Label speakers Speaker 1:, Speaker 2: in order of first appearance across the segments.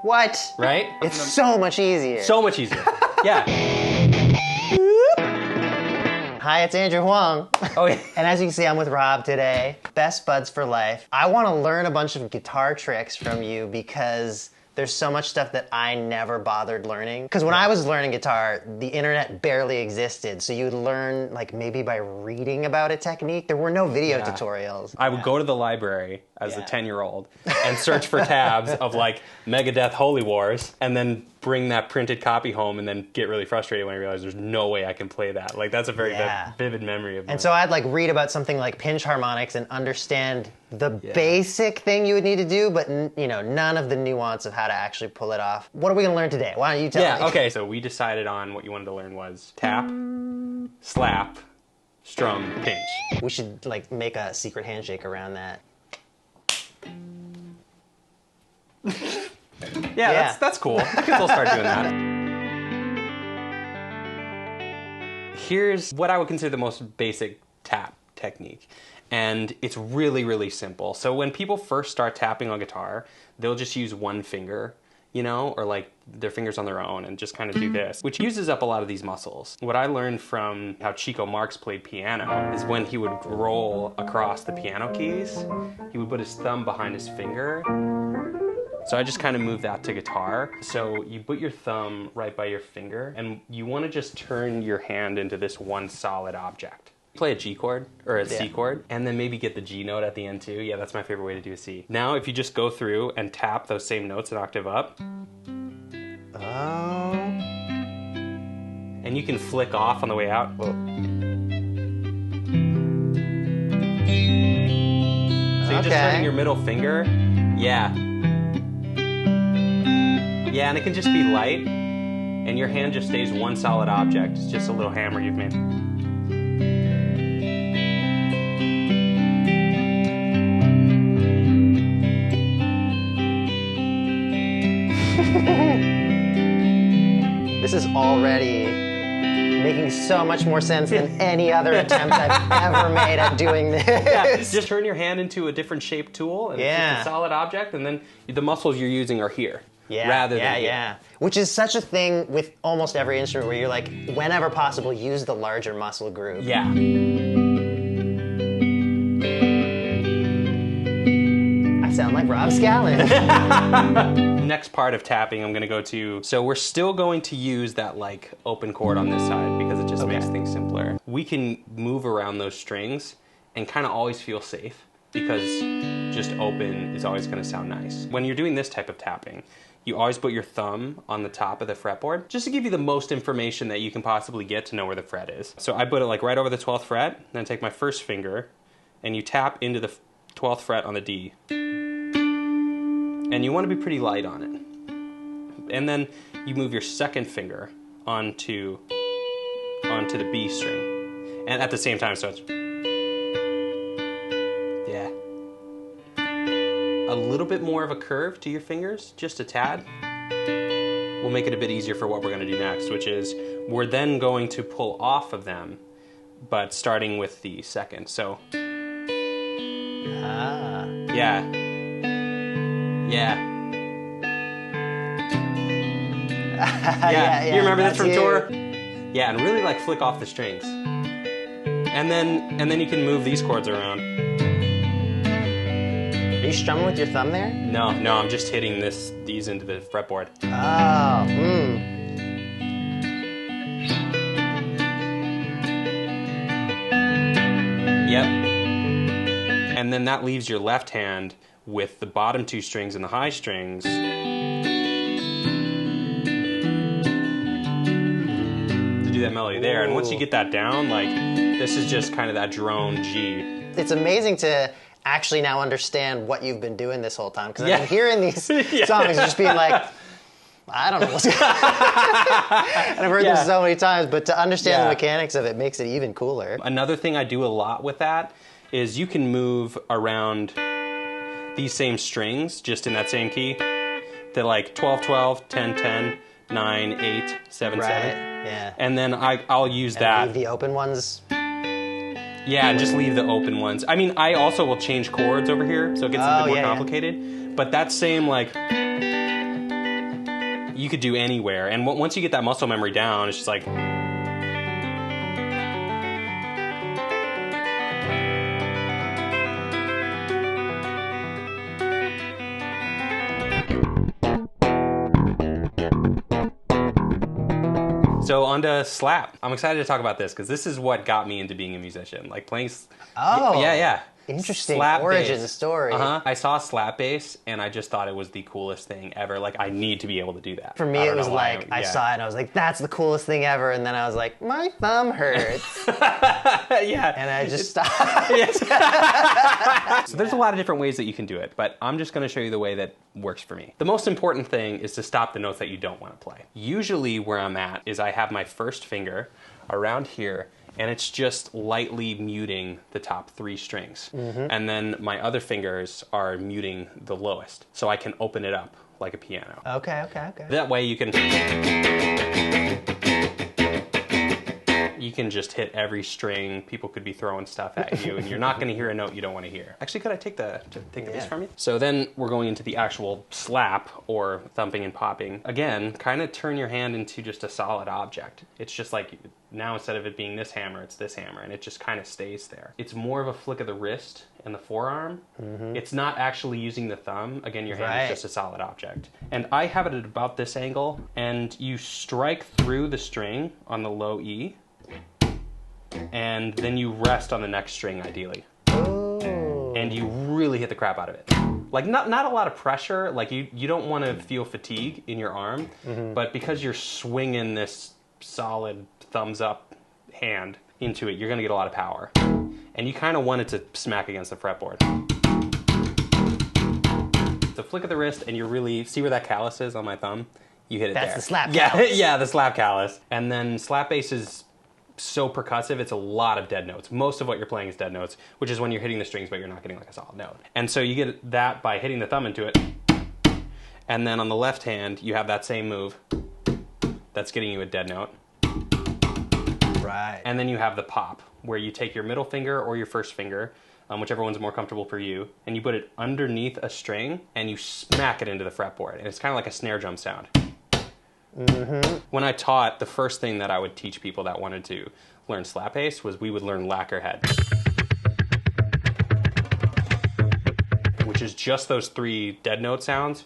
Speaker 1: What?
Speaker 2: Right?
Speaker 1: It's so much easier.
Speaker 2: So much easier. Yeah.
Speaker 1: Hi, it's Andrew Huang.
Speaker 2: Oh, yeah.
Speaker 1: And as you can see, I'm with Rob today. Best buds for life. I want to learn a bunch of guitar tricks from you because there's so much stuff that I never bothered learning. Because when I was learning guitar, the internet barely existed. So you'd learn like maybe by reading about a technique. There were no video tutorials.
Speaker 2: I would go to the library as a 10-year-old and search for tabs of like Megadeth Holy Wars and then bring that printed copy home and then get really frustrated when I realized there's no way I can play that. Like that's a very vivid memory of mine.
Speaker 1: And so I'd like read about something like pinch harmonics and understand the basic thing you would need to do, but you know, none of the nuance of how to actually pull it off. What are we gonna learn today? Why don't you tell me?
Speaker 2: Yeah, okay, so we decided on what you wanted to learn was tap, slap, strum, pinch.
Speaker 1: We should like make a secret handshake around that.
Speaker 2: Yeah, that's cool. I can still start doing that. Here's what I would consider the most basic tap technique. And it's really, really simple. So when people first start tapping on guitar, they'll just use one finger, you know, or like their fingers on their own and just kind of do this, which uses up a lot of these muscles. What I learned from how Chico Marx played piano is when he would roll across the piano keys, he would put his thumb behind his finger. So I just kind of moved that to guitar. So you put your thumb right by your finger and you want to just turn your hand into this one solid object. Play a G chord or a C chord and then maybe get the G note at the end too. Yeah, that's my favorite way to do a C. Now if you just go through and tap those same notes an octave up.
Speaker 1: Oh.
Speaker 2: And you can flick off on the way out. Whoa. So you're just turning your middle finger. Yeah. Yeah, and it can just be light, and your hand just stays one solid object. It's just a little hammer you've made.
Speaker 1: This is already making so much more sense than any other attempt I've ever made at doing this.
Speaker 2: Yeah, just turn your hand into a different shaped tool, and it's just a solid object, and then the muscles you're using are here. Rather than here.
Speaker 1: Which is such a thing with almost every instrument where you're like, whenever possible, use the larger muscle group.
Speaker 2: Yeah.
Speaker 1: I sound like Rob Scallon.
Speaker 2: Next part of tapping I'm going to go to, so we're still going to use that like open chord on this side because it just makes things simpler. We can move around those strings and kind of always feel safe because just open is always going to sound nice. When you're doing this type of tapping, you always put your thumb on the top of the fretboard just to give you the most information that you can possibly get to know where the fret is. So I put it like right over the 12th fret, then take my first finger and you tap into the 12th fret on the D. And you want to be pretty light on it. And then you move your second finger onto the B string. And at the same time, so it's a little bit more of a curve to your fingers, just a tad, will make it a bit easier for what we're going to do next, which is we're then going to pull off of them, but starting with the second. So, yeah. You remember this from tour? Yeah, and really like flick off the strings, and then you can move these chords around.
Speaker 1: Are you strumming with your thumb there?
Speaker 2: No, I'm just hitting these into the fretboard.
Speaker 1: Oh,
Speaker 2: Yep. And then that leaves your left hand with the bottom two strings and the high strings. To do that melody there. And once you get that down, like, this is just kind of that drone G.
Speaker 1: It's amazing to actually now understand what you've been doing this whole time. Because I've been hearing these songs just being like, I don't know what's going on. And I've heard this so many times, but to understand the mechanics of it makes it even cooler.
Speaker 2: Another thing I do a lot with that is you can move around these same strings just in that same key. They're like 12, 12, 10, 10, 9, 8, 7, 7.
Speaker 1: Yeah.
Speaker 2: And then I'll use that.
Speaker 1: Leave the open ones.
Speaker 2: Yeah, and just leave the open ones. I mean, I also will change chords over here, so it gets a bit more complicated. But that same, like, you could do anywhere. And once you get that muscle memory down, it's just like... So on to slap. I'm excited to talk about this because this is what got me into being a musician. Like playing...
Speaker 1: Oh.
Speaker 2: Yeah.
Speaker 1: Interesting
Speaker 2: Slap
Speaker 1: origin
Speaker 2: bass.
Speaker 1: story.
Speaker 2: I saw slap bass and I just thought it was the coolest thing ever. Like, I need to be able to do that.
Speaker 1: For me, it was like, I saw it and I was like, that's the coolest thing ever. And then I was like, my thumb hurts.
Speaker 2: Yeah.
Speaker 1: And I just stopped.
Speaker 2: So there's a lot of different ways that you can do it, but I'm just going to show you the way that works for me. The most important thing is to stop the notes that you don't want to play. Usually where I'm at is I have my first finger around here, and it's just lightly muting the top 3 strings. And then my other fingers are muting the lowest, so I can open it up like a piano.
Speaker 1: Okay.
Speaker 2: That way you can just hit every string. People could be throwing stuff at you, and you're not going to hear a note you don't want to hear. Actually, could I take the bass from you? So then we're going into the actual slap, or thumping and popping. Again, kind of turn your hand into just a solid object. It's just like, now instead of it being this hammer, it's this hammer, and it just kind of stays there. It's more of a flick of the wrist and the forearm. It's not actually using the thumb. Again, your hand is just a solid object. And I have it at about this angle, and you strike through the string on the low E, and then you rest on the next string, ideally.
Speaker 1: Ooh.
Speaker 2: And you really hit the crap out of it. Like, not a lot of pressure. Like, you don't want to feel fatigue in your arm, but because you're swinging this solid thumbs up hand into it, you're going to get a lot of power. And you kind of want it to smack against the fretboard. The flick of the wrist, and you really see where that callus is on my thumb? You hit it there.
Speaker 1: That's the slap callus.
Speaker 2: Yeah, the slap callus. And then slap bass is so percussive, it's a lot of dead notes. Most of what you're playing is dead notes, which is when you're hitting the strings but you're not getting like a solid note. And so you get that by hitting the thumb into it. And then on the left hand, you have that same move that's getting you a dead note.
Speaker 1: Right.
Speaker 2: And then you have the pop, where you take your middle finger or your first finger, whichever one's more comfortable for you, and you put it underneath a string and you smack it into the fretboard. And it's kind of like a snare drum sound. When I taught, the first thing that I would teach people that wanted to learn slap bass was we would learn lacquerhead, which is just those 3 dead note sounds.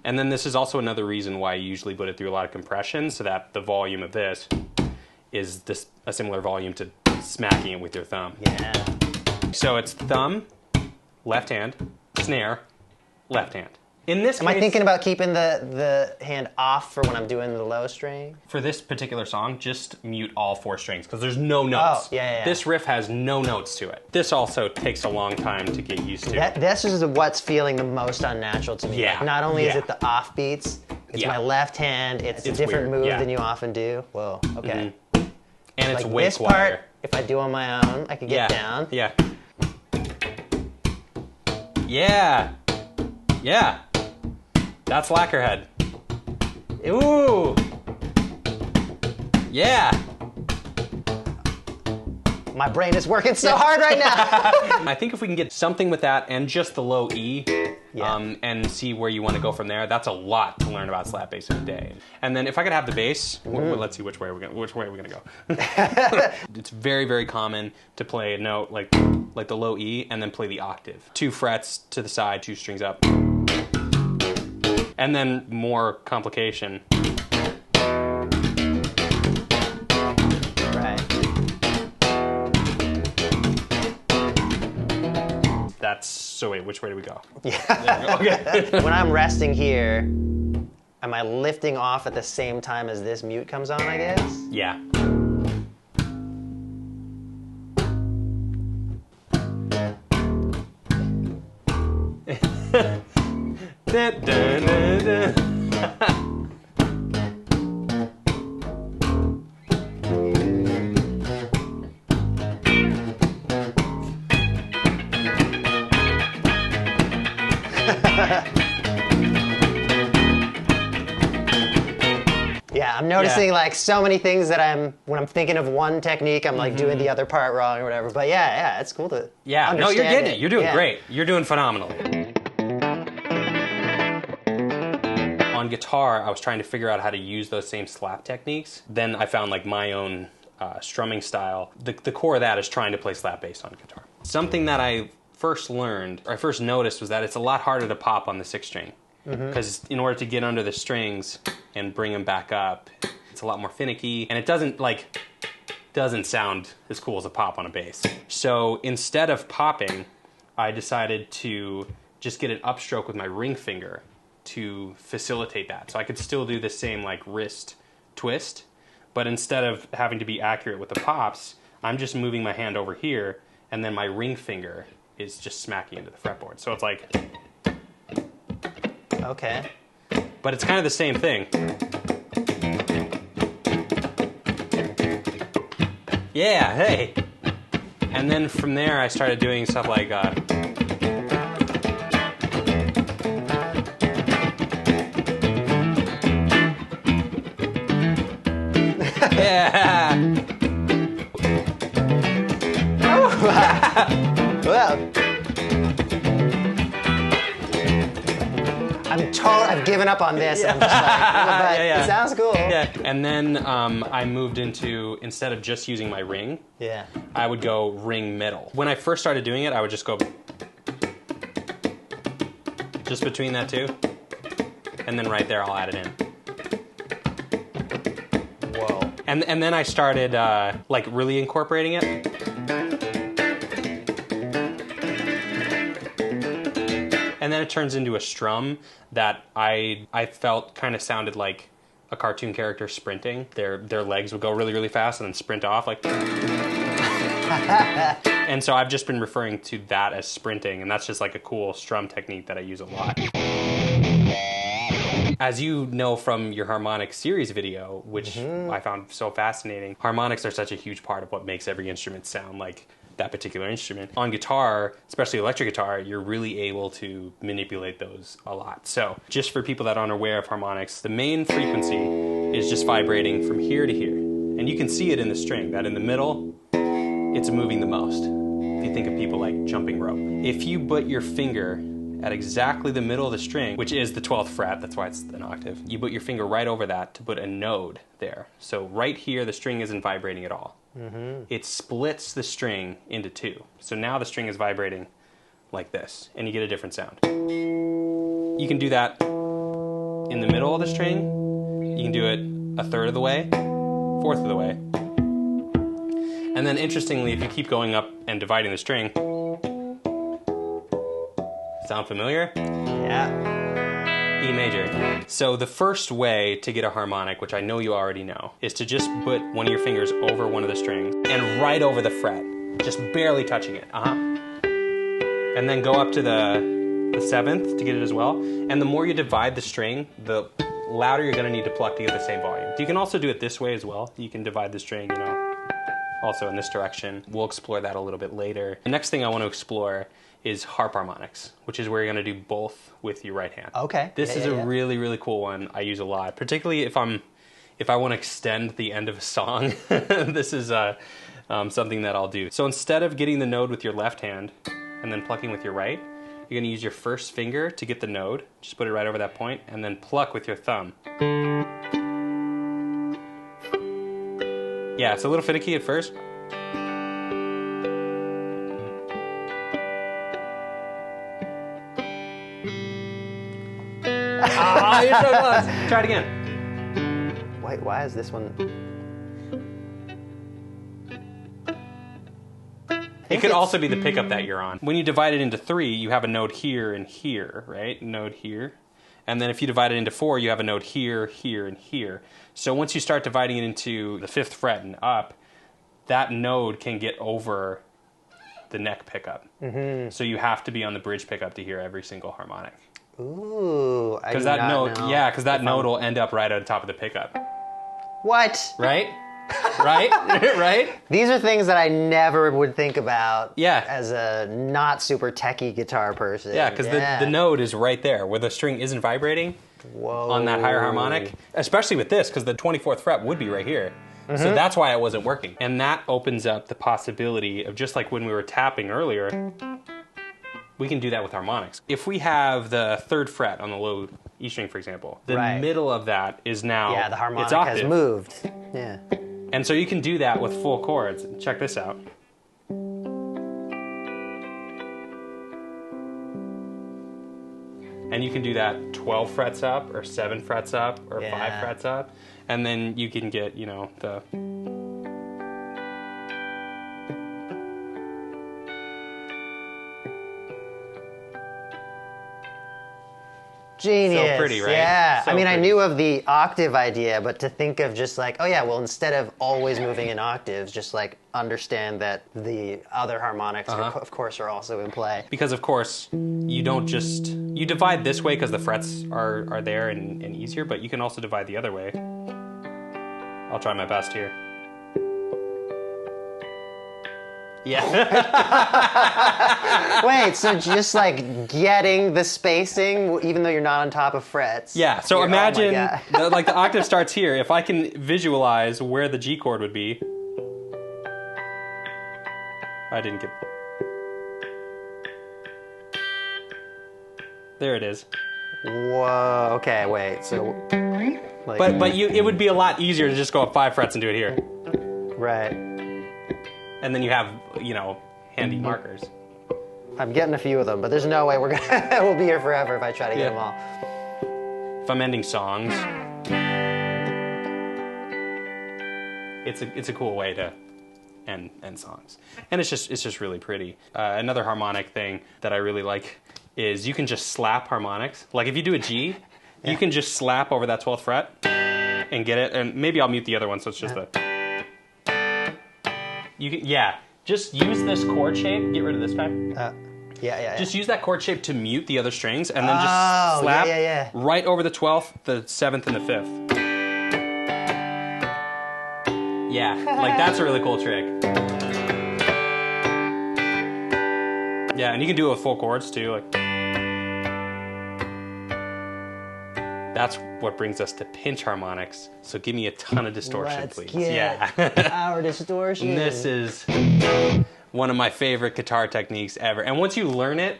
Speaker 2: And then this is also another reason why you usually put it through a lot of compression, so that the volume of this is a similar volume to smacking it with your thumb.
Speaker 1: Yeah.
Speaker 2: So it's thumb, left hand, snare, left hand. In this
Speaker 1: Am I thinking about keeping the hand off for when I'm doing the low string?
Speaker 2: For this particular song, just mute all 4 strings, because there's no notes.
Speaker 1: Oh, yeah.
Speaker 2: This riff has no notes to it. This also takes a long time to get used to.
Speaker 1: This is what's feeling the most unnatural to me.
Speaker 2: Yeah.
Speaker 1: Like, not only is it the off beats, it's my left hand, it's a different
Speaker 2: weird.
Speaker 1: move than you often do. Whoa, okay.
Speaker 2: And it's
Speaker 1: Like
Speaker 2: way
Speaker 1: this
Speaker 2: quieter.
Speaker 1: part, if I do on my own, I can get down.
Speaker 2: Yeah. Yeah. That's lacquerhead. Ooh. Yeah.
Speaker 1: My brain is working so hard right now.
Speaker 2: I think if we can get something with that and just the low E, and see where you want to go from there, that's a lot to learn about slap bass in a day. And then if I could have the bass, let's see which way are we gonna go. It's very, very common to play a note like the low E and then play the octave. 2 frets to the side, 2 strings up. And then more complication.
Speaker 1: Right.
Speaker 2: So wait, which way do we go?
Speaker 1: Yeah.
Speaker 2: Okay.
Speaker 1: When I'm resting here, am I lifting off at the same time as this mute comes on, I guess?
Speaker 2: Yeah.
Speaker 1: Yeah, I'm noticing like so many things that when I'm thinking of one technique, I'm like doing the other part wrong or whatever. But yeah, it's cool to understand
Speaker 2: you're getting it. You're doing
Speaker 1: Yeah.
Speaker 2: great. You're doing phenomenal. on guitar, I was trying to figure out how to use those same slap techniques. Then I found like my own strumming style. The core of that is trying to play slap bass on guitar. Something that I first noticed was that it's a lot harder to pop on the 6th string. Because in order to get under the strings and bring them back up, it's a lot more finicky, and it doesn't sound as cool as a pop on a bass. So instead of popping, I decided to just get an upstroke with my ring finger to facilitate that. So I could still do the same like wrist twist, but instead of having to be accurate with the pops, I'm just moving my hand over here, and then my ring finger is just smacking into the fretboard. So it's like...
Speaker 1: Okay.
Speaker 2: But it's kind of the same thing. Yeah, hey. And then from there I started doing stuff like yeah.
Speaker 1: Well, I've given up on this. I'm just like, but
Speaker 2: Yeah.
Speaker 1: it sounds cool.
Speaker 2: Yeah, and then I moved into, instead of just using my ring,
Speaker 1: Yeah.
Speaker 2: I would go ring middle. When I first started doing it, I would just go just between that two, and then right there I'll add it in.
Speaker 1: Whoa.
Speaker 2: And then I started like really incorporating it. And then it turns into a strum that I felt kind of sounded like a cartoon character sprinting. Their legs would go really, really fast and then sprint off like... And so I've just been referring to that as sprinting, and that's just like a cool strum technique that I use a lot. As you know from your harmonic series video, which I found so fascinating, harmonics are such a huge part of what makes every instrument sound like that particular instrument. On guitar, especially electric guitar, you're really able to manipulate those a lot. So just for people that aren't aware of harmonics, the main frequency is just vibrating from here to here. And you can see it in the string, that in the middle, it's moving the most. If you think of people like jumping rope. If you put your finger at exactly the middle of the string, which is the 12th fret, that's why it's an octave, you put your finger right over that to put a node there. So right here, the string isn't vibrating at all. It splits the string into two. So now the string is vibrating like this, and you get a different sound. You can do that in the middle of the string. You can do it a third of the way, fourth of the way. And then interestingly, if you keep going up and dividing the string, sound familiar?
Speaker 1: Yeah.
Speaker 2: E major. So the first way to get a harmonic, which I know you already know, is to just put one of your fingers over one of the strings and right over the fret, just barely touching it. And then go up to the 7th to get it as well. And the more you divide the string, the louder you're going to need to pluck to get the same volume. You can also do it this way as well. You can divide the string, you know, also in this direction. We'll explore that a little bit later. The next thing I want to explore is harp harmonics, which is where you're going to do both with your right hand.
Speaker 1: Okay.
Speaker 2: This is a really, really cool one I use a lot, particularly if I want to extend the end of a song. This is something that I'll do. So instead of getting the node with your left hand and then plucking with your right, you're going to use your first finger to get the node, just put it right over that point, and then pluck with your thumb. Yeah, it's a little finicky at first. Ah, you're so close. Try it again.
Speaker 1: Wait, why is this one?
Speaker 2: It could also be the pickup that you're on. When you divide it into 3, you have a node here and here, right? Node here. And then if you divide it into 4, you have a node here, here, and here. So once you start dividing it into the 5th fret and up, that node can get over the neck pickup. So you have to be on the bridge pickup to hear every single harmonic.
Speaker 1: Ooh, I
Speaker 2: Because
Speaker 1: do
Speaker 2: that
Speaker 1: not
Speaker 2: node,
Speaker 1: know
Speaker 2: yeah, because that
Speaker 1: if
Speaker 2: node will end up right on top of the pickup.
Speaker 1: What?
Speaker 2: Right? Right? Right?
Speaker 1: These are things that I never would think about.
Speaker 2: Yeah.
Speaker 1: As a not super techie guitar person.
Speaker 2: Yeah, because the node is right there where the string isn't vibrating.
Speaker 1: Whoa.
Speaker 2: On that higher harmonic, especially with this, because the 24th fret would be right here. So that's why it wasn't working. And that opens up the possibility of, just like when we were tapping earlier, we can do that with harmonics. If we have the 3rd fret on the low E string, for example. The
Speaker 1: Right.
Speaker 2: middle of that is now
Speaker 1: Yeah, the harmonic
Speaker 2: it's octave.
Speaker 1: has moved. Yeah.
Speaker 2: And so you can do that with full chords. Check this out. And you can do that 12 frets up, or 7 frets up, or 5
Speaker 1: Yeah.
Speaker 2: frets up. And then you can get, you know, the...
Speaker 1: Genius.
Speaker 2: So pretty, right?
Speaker 1: Yeah.
Speaker 2: So
Speaker 1: I mean, I
Speaker 2: pretty.
Speaker 1: knew of the octave idea, but to think of just like, oh yeah, well, instead of always moving in octaves, just like understand that the other harmonics, of course, are also in play.
Speaker 2: Because, of course, you don't just... You divide this way because the frets are there and easier, but you can also divide the other way. I'll try my best here. Yeah.
Speaker 1: Wait, so just like getting the spacing, even though you're not on top of frets.
Speaker 2: Yeah, so
Speaker 1: you're- oh my
Speaker 2: imagine,
Speaker 1: God.
Speaker 2: like the octave starts here. If I can visualize where the G chord would be. I didn't get... There it is.
Speaker 1: Whoa. Okay, wait. So, like,
Speaker 2: But it would be a lot easier to just go up 5 frets and do it here.
Speaker 1: right.
Speaker 2: And then you have, you know, handy markers.
Speaker 1: I'm getting a few of them, but there's no way we'll be here forever if I try to get
Speaker 2: Yeah.
Speaker 1: them all.
Speaker 2: If I'm ending songs, it's a cool way to end songs, and it's just really pretty. Another harmonic thing that I really like is you can just slap harmonics. Like if you do a G, you can just slap over that 12th fret and get it. And maybe I'll mute the other one, so it's just the. You can, yeah, just use this chord shape. Get rid of this guy.
Speaker 1: Yeah.
Speaker 2: Just use that chord shape to mute the other strings, and then
Speaker 1: Oh,
Speaker 2: just slap
Speaker 1: yeah.
Speaker 2: right over the 12th, the 7th, and the 5th. Yeah, like that's a really cool trick. Yeah, and you can do it with full chords too. Like that's what brings us to pinch harmonics. So give me a ton of distortion,
Speaker 1: Let's
Speaker 2: please.
Speaker 1: get
Speaker 2: Yeah.
Speaker 1: our distortion.
Speaker 2: This is one of my favorite guitar techniques ever. And once you learn it,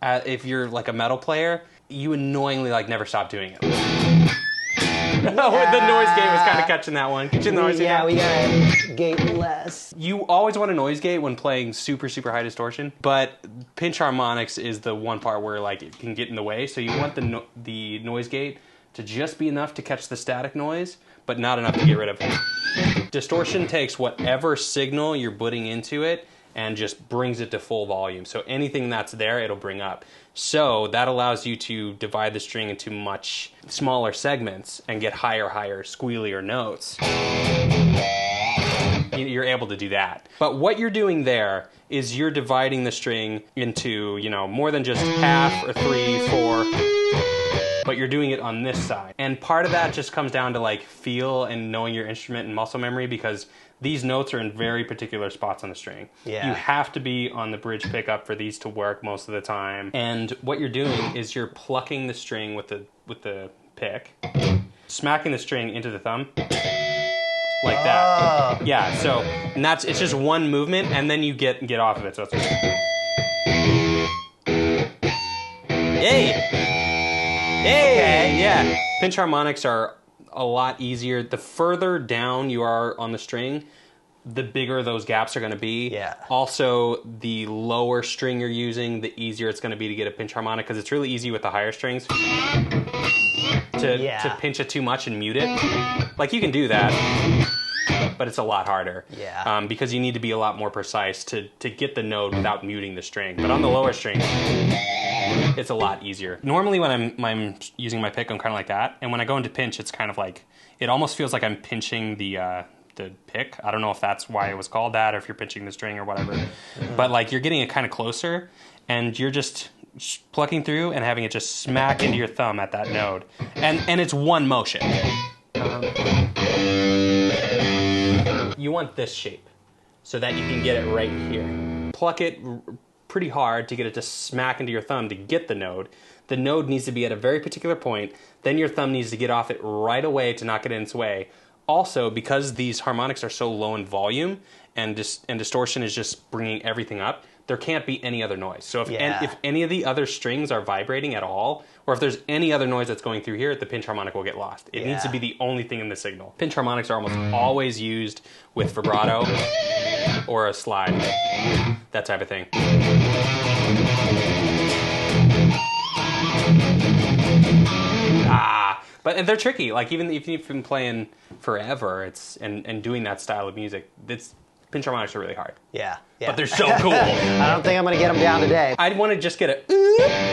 Speaker 2: if you're like a metal player, you annoyingly like never stop doing it. The noise gate was kind of catching that one. Catching the noise gate.
Speaker 1: Yeah, we got gate less.
Speaker 2: You always want a noise gate when playing super, super high distortion, but pinch harmonics is the one part where like it can get in the way. So you want the noise gate to just be enough to catch the static noise, but not enough to get rid of it. Distortion takes whatever signal you're putting into it and just brings it to full volume. So anything that's there, it'll bring up. So that allows you to divide the string into much smaller segments and get higher, squealier notes. You're able to do that. But what you're doing there is you're dividing the string into, you know, more than just half or 3, 4, but you're doing it on this side. And part of that just comes down to like feel and knowing your instrument and muscle memory, because these notes are in very particular spots on the string.
Speaker 1: Yeah.
Speaker 2: You have to be on the bridge pickup for these to work most of the time. And what you're doing is you're plucking the string with the pick, smacking the string into the thumb, like that. Yeah, so, and it's just one movement, and then you get off of it. So it's Hey! Yeah. Pinch harmonics are a lot easier. The further down you are on the string, the bigger those gaps are going to be.
Speaker 1: Yeah.
Speaker 2: Also, the lower string you're using, the easier it's going to be to get a pinch harmonic, because it's really easy with the higher strings to pinch it too much and mute it. Like, you can do that, but it's a lot harder.
Speaker 1: Yeah.
Speaker 2: Because you need to be a lot more precise to get the note without muting the string. But on the lower strings, it's a lot easier. Normally when I'm using my pick, I'm kind of like that. And when I go into pinch, it's kind of like, it almost feels like I'm pinching the pick. I don't know if that's why it was called that, or if you're pinching the string or whatever. But like, you're getting it kind of closer, and you're just plucking through and having it just smack into your thumb at that node. And it's one motion. You want this shape so that you can get it right here. Pluck it pretty hard to get it to smack into your thumb to get the node. The node needs to be at a very particular point. Then your thumb needs to get off it right away to not get in its way. Also, because these harmonics are so low in volume and distortion is just bringing everything up, there can't be any other noise. So
Speaker 1: Yeah.
Speaker 2: if any of the other strings are vibrating at all, or if there's any other noise that's going through here, the pinch harmonic will get lost. It needs to
Speaker 1: Yeah.
Speaker 2: be the only thing in the signal. Pinch harmonics are almost always used with vibrato or a slide, that type of thing. But they're tricky. Like even if you've been playing forever, and doing that style of music, pinch harmonics are really hard.
Speaker 1: Yeah.
Speaker 2: But they're so cool.
Speaker 1: I don't think I'm gonna get them down today.
Speaker 2: I'd want to just get a.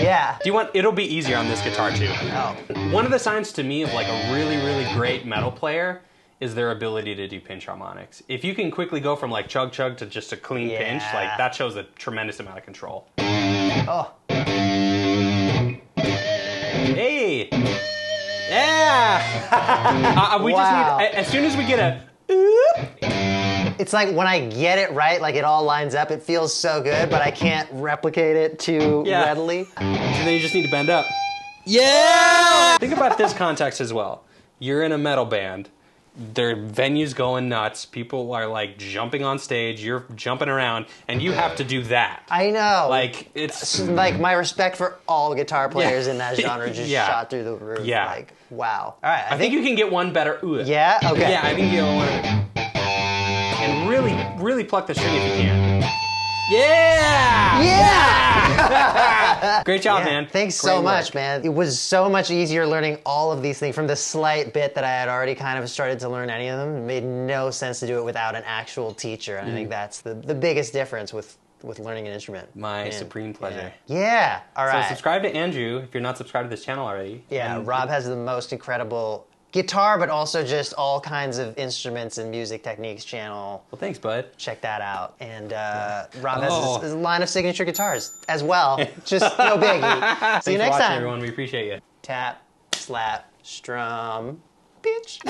Speaker 1: Yeah.
Speaker 2: Do you want? It'll be easier on this guitar too.
Speaker 1: Oh.
Speaker 2: One of the signs to me of like a really, really great metal player is their ability to do pinch harmonics. If you can quickly go from like chug chug to just a clean pinch, like that shows a tremendous amount of control.
Speaker 1: Oh.
Speaker 2: Hey. Yeah. We just need, as soon as we get a.
Speaker 1: It's like when I get it right, like it all lines up, it feels so good, but I can't replicate it too readily.
Speaker 2: And then you just need to bend up. Yeah! Think about this context as well. You're in a metal band. Their venue's going nuts. People are like jumping on stage. You're jumping around, and you have to do that.
Speaker 1: I know.
Speaker 2: Like it's
Speaker 1: like my respect for all guitar players in that genre just shot through the roof.
Speaker 2: Yeah.
Speaker 1: Like, wow. All right.
Speaker 2: I think you can get one better. Ooh.
Speaker 1: Yeah. Okay.
Speaker 2: Yeah, I think you get one. And really pluck the string if you can. Yeah!
Speaker 1: Yeah!
Speaker 2: Great job, man.
Speaker 1: Thanks
Speaker 2: Great
Speaker 1: so
Speaker 2: work.
Speaker 1: much, man. It was so much easier learning all of these things from the slight bit that I had already kind of started to learn any of them. It made no sense to do it without an actual teacher, and I think that's the biggest difference with learning an instrument.
Speaker 2: My supreme pleasure.
Speaker 1: Yeah. All right.
Speaker 2: So subscribe to Andrew if you're not subscribed to this channel already.
Speaker 1: Yeah,
Speaker 2: And
Speaker 1: Rob has the most incredible guitar, but also just all kinds of instruments and music techniques channel.
Speaker 2: Well, thanks, bud.
Speaker 1: Check that out. And Rob has his line of signature guitars as well. Just no biggie. See you
Speaker 2: Thanks for
Speaker 1: next
Speaker 2: watching,
Speaker 1: time.
Speaker 2: everyone. We appreciate you.
Speaker 1: Tap, slap, strum, bitch.